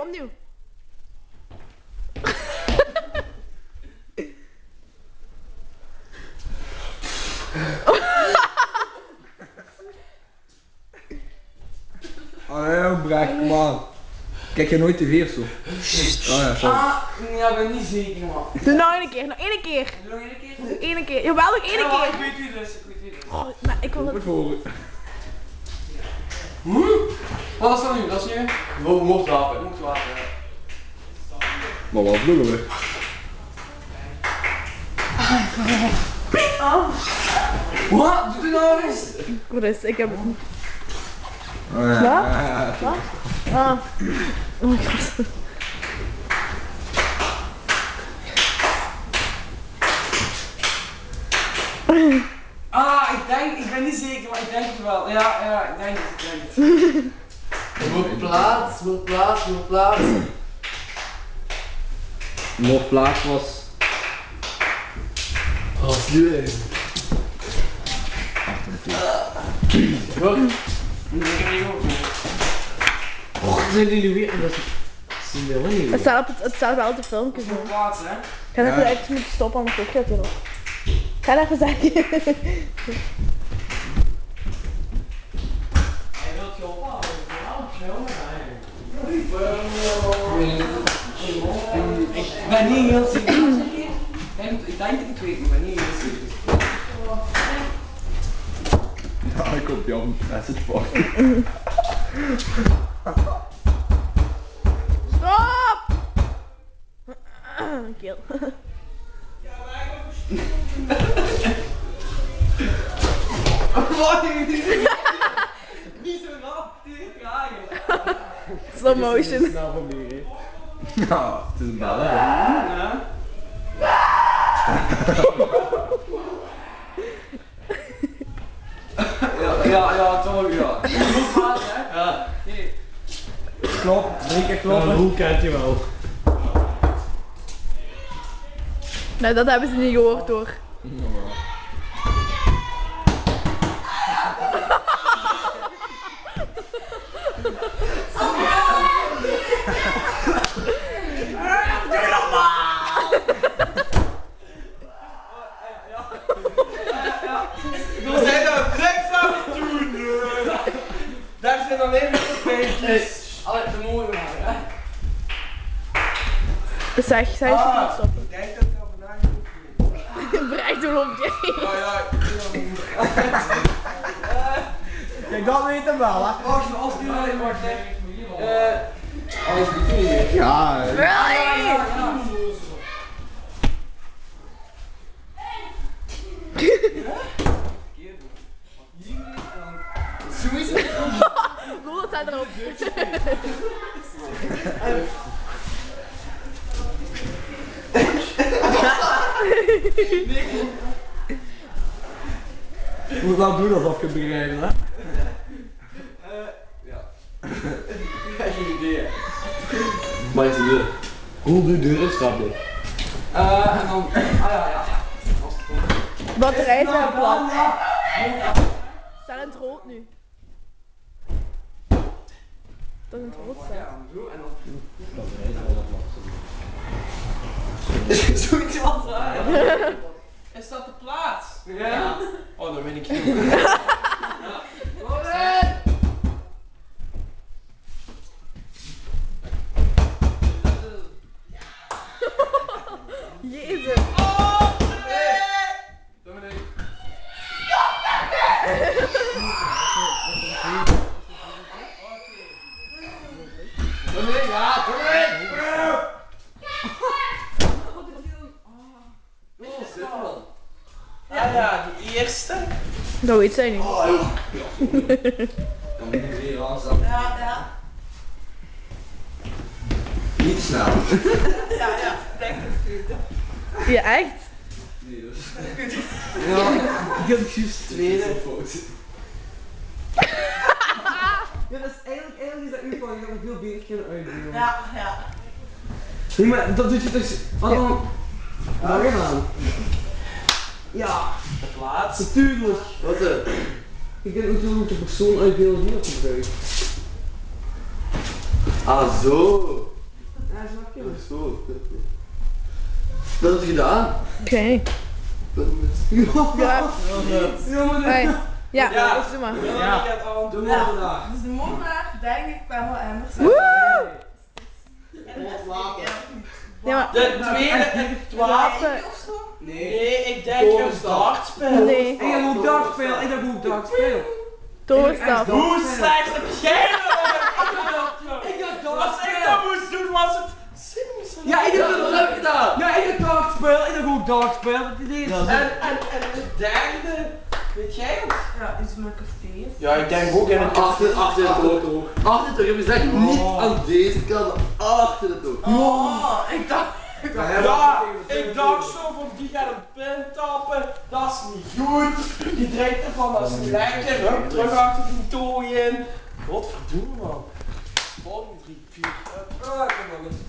opnieuw. Allee, Brecht, kom aan. Kijk je nooit tv of zo? Oh ja, sorry. Ja, ik ben niet zeker, man. Doe nog één keer. Doe nog één keer? Nog één keer. Jawel, nog één Ja, keer. ik weet wie dus, Oh, maar ik wil Moet het... horen. Wat is dat nu? Dat is nu? Moordwapen. Moordwapen, ja. Maar wat doen we? Wat? Doe dit nou eens! Rust, ik heb het niet. Oh ja. Wat? Wat? Ah. Oh my god. Ik ben niet zeker, maar ik denk het wel. Ja, ik denk het. Moet plaats. Nog plaats was. Als jullie. Wat? Ik heb niet gehoord. Zijn jullie weer? Dat is wel niet. Het staat wel op de filmpjes. Moet hoor. plaatsen, hè? Ik ga even even moeten stoppen, anders ook gaat erop. Ik ga even zeggen. Hij wilt je ophalen. Ik ben niet heel zeker. Ik denk dat ik het weet, maar ik ben niet heel zeker. Ja, ik op jouw message pakken. Stop! Keel. Wat? Niet zo nat, die kragen. Slow motion. Ja, het is een bel, hè. Ja, toch, ja. Goed praten, hè? Ja. Hier. Klop, 3 keer kloppen. Hoe kent je wel? Nee, dat hebben ze niet gehoord hoor. We zijn nou niks aan het doen! Daar zijn alleen maar de beentjes. Allee, de mooie waren, hè? Zeg je moet stoppen. Ik denk dat ik al vandaag niet Bereid hoe loopt jij? Kijk, dat weet hem wel, hè. Als die nou wordt, hè? Als die niet meer. Ja, Really? Doe het staat erop. je moet wel doen alsof je het begrijpt, hè. Ja. Geen idee. Maar is de deur. Hoe de deur is dat dit? En dan. Ja. Batterij zijn plat. Staat in het rood nu. Dat in het rood staat. En dan. Zoiets wat raar. Is dat de plaats? Ja. Oh, dan ben ik hier. Jezus. Oh, nee! Dan ben ik. Dan ben ik, ja, dan ben ik. Oh, zit wel. Ja, die eerste. Dat weet zij niet. Dan moet je weer aanstaan. Ja. Niet snel. Ja, denk het. Ja, echt? Nee, dus. Ja, ik heb juist tweede. Ja, dat is eigenlijk is dat uw plan. Je gaat veel beter kunnen uitdelen. Ja. Nee, maar dat doet je toch. Wat dan? Waar gaan? Ja, De plaats. natuurlijk. Wat Je kunt natuurlijk de persoon uitdelen die dat gebruikt. Ah, zo. Ja, snap je? Zo. Wat heb je gedaan? Oké. Ja. Hey. Ja, Ja. dus doe maar. Ja. Doe maar vandaag. Dus de moordenaar, denk ik, kwam wel anders. Woe! Ja, maar... De tweede en het wapen. Of zo? Nee, ik denk een dartspel. Nee. Ik heb ook dart spelen, ik heb ook dart spelen. Torenstap. Hoe slecht heb jij nou? Ik heb Als dart ik spelen. dat moest doen, was het simpel. Ja, ik heb Wat heb je gedaan? Ja, ik heb dart spelen, ik heb ook dart spelen. Wat is dit? En de derde, weet jij het? Ja, iets met café. Ja, ik denk ook in het Achter het oog. Achter het oog. Je zegt niet aan deze kant, achter het oog. Oh, ik dacht. Ja, ik dacht zo van die gaat een pin tappen, dat is niet goed. Die drinkt ervan, dat is niet lekker. Hup, terug achter die tooi in. Godverdomme man. Volgende 3, 4, hup. Ah, kom maar goed.